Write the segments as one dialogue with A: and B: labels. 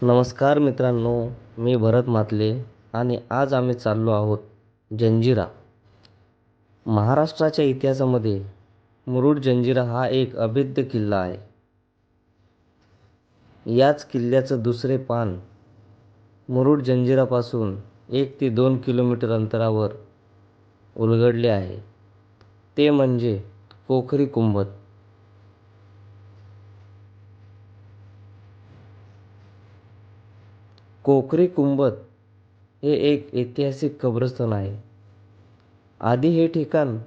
A: नमस्कार मित्रांनो, मी भरत मातले आणि आज आम्ही चाललो आहोत जंजिरा. महाराष्ट्राच्या इतिहासामध्ये मुरुड जंजिरा हा एक अभेद्य किल्ला आहे. याच किल्ल्याचं दुसरे पान मुरुड जंजिरापासून 1 ते 2 किलोमीटर अंतरावर उलगडले आहे. ते म्हणजे कोकरी कुंभद. कोकरी कुंभद हे एक ऐतिहासिक कब्रस्तान आहे. आधी हे ठिकाण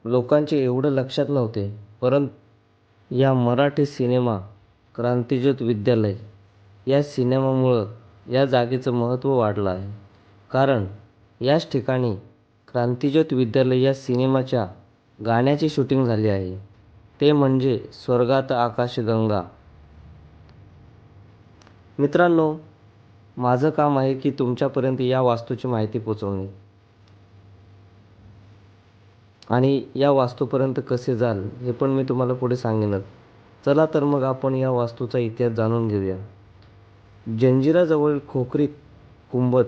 A: लोकांचे एवढं लक्षात नव्हते, परंतु या मराठी सिनेमा क्रांतिज्योत विद्यालय या सिनेमामुळं या जागेचं महत्त्व वाढलं आहे. कारण याच ठिकाणी क्रांतिज्योत विद्यालय या सिनेमाच्या गाण्याची शूटिंग झाली आहे. ते म्हणजे स्वर्गात आकाशगंगा. मित्रांनो, माझं काम आहे की तुमच्यापर्यंत या वास्तूची माहिती पोचवणे आणि या वास्तूपर्यंत कसे जाल हे पण मी तुम्हाला पुढे सांगेनच. चला तर मग आपण या वास्तूचा इतिहास जाणून घेऊया. जंजिराजवळ खोखरी कुंभद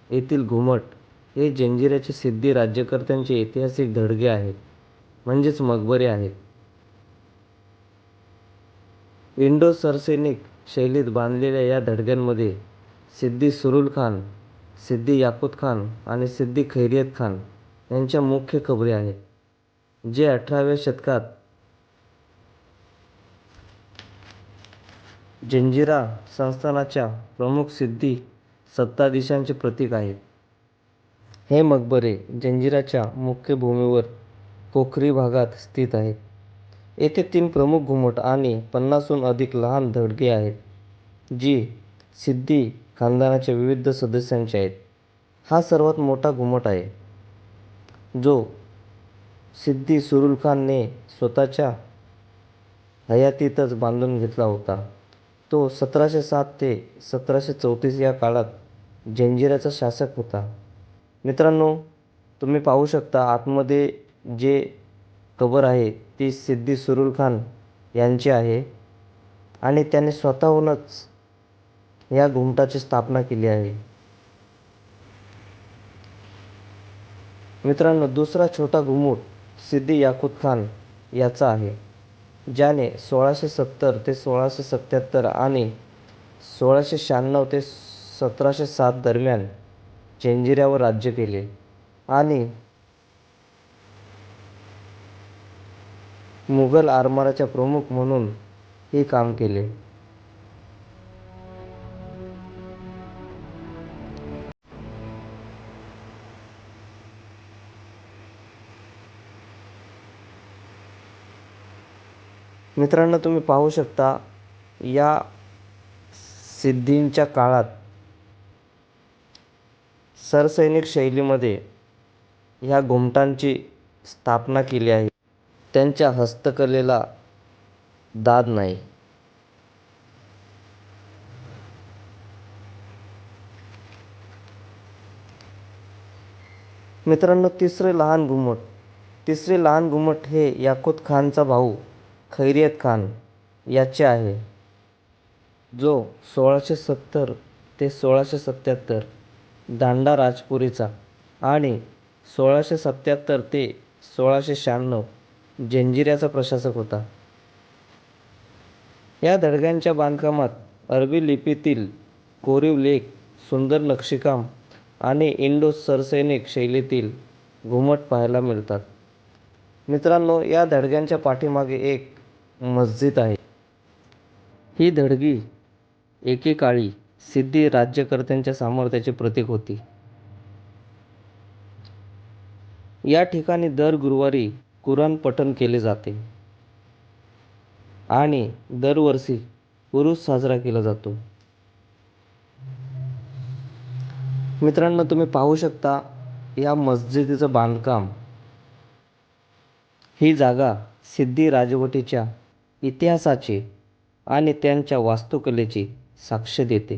A: येथील घुमट हे जंजिऱ्याचे सिद्धी राज्यकर्त्यांचे ऐतिहासिक धडगे आहेत, म्हणजेच मकबरे आहेत. इंडो सरसेनिक शैलीत बांधलेल्या या धडग्यांमध्ये सिद्दी सुरुल खान, सिद्दी याकुत खान आणि सिद्दी खैरियत खान यांच्या मुख्य कबरी आहेत, जे 18व्या शतकात जंजिरा संस्थानाच्या प्रमुख सिद्दी सत्ताधीशांचे प्रतीक आहेत. हे मकबरे जंजिराच्या मुख्य भूमीवर कोकरी भागात स्थित आहेत. येथे 3 प्रमुख घुमट आणि 50हून अधिक लहान धडगे आहेत, जी सिद्दी खानदानाच्या विविध सदस्यांचे आहेत. हा सर्वात मोठा घुमट आहे, जो सिद्दी सुरुल खानने स्वतःच्या हयातीतच बांधून घेतला होता. तो 1707 ते 1734 या काळात जंजिऱ्याचा शासक होता. मित्रांनो, तुम्ही पाहू शकता आतमध्ये जे कबर आहे ती सिद्दी सुरुल खान यांची आहे आणि त्याने स्वतःहूनच या घुमटाची स्थापना केली आहे. मित्रांनो, दुसरा छोटा घुमट सिद्दी याकुत खान याचा आहे, ज्याने 1670 ते 1677 आणि 1696 ते 1707 दरम्यान जंजिऱ्यावर राज्य केले आणि मुघल आरमाराच्या प्रमुख म्हणून हे काम केले. मित्रांनो, तुम्ही पाहू शकता या सिद्धींच्या काळात सरसैनिक शैलीमध्ये ह्या घुमटांची स्थापना केली आहे. त्यांच्या हस्तकलेला दाद नाही. मित्रांनो, तिसरे लहान घुमट हे याकुत खानचा भाऊ खैरियत खान याचे आहे, जो 1670 ते 1677 दांडा राजपुरीचा आणि 1677 ते 1696 जंजिऱ्याचा प्रशासक होता. या धडग्यांच्या बांधकामात अरबी लिपीतील कोरीव लेख, सुंदर नक्षीकाम आणि इंडो सरसैनिक शैलीतील घुमट पाहायला मिळतात. मित्रांनो, या धडग्यांच्या पाठीमागे एक मस्जिद आहे. ही धडगी एकेकाळी सिद्दी राज्यकर्त्यांच्या सामर्थ्याचे प्रतीक होती. या ठिकाणी दर गुरुवारी कुराण पठण केले जाते आणि दरवर्षी उरूस साजरा केला जातो. मित्रांनो, तुम्ही पाहू शकता या मस्जिदीचं बांधकाम. ही जागा सिद्दी राजवटीच्या इतिहासाची आणि त्यांच्या वास्तुकलेची साक्ष देते.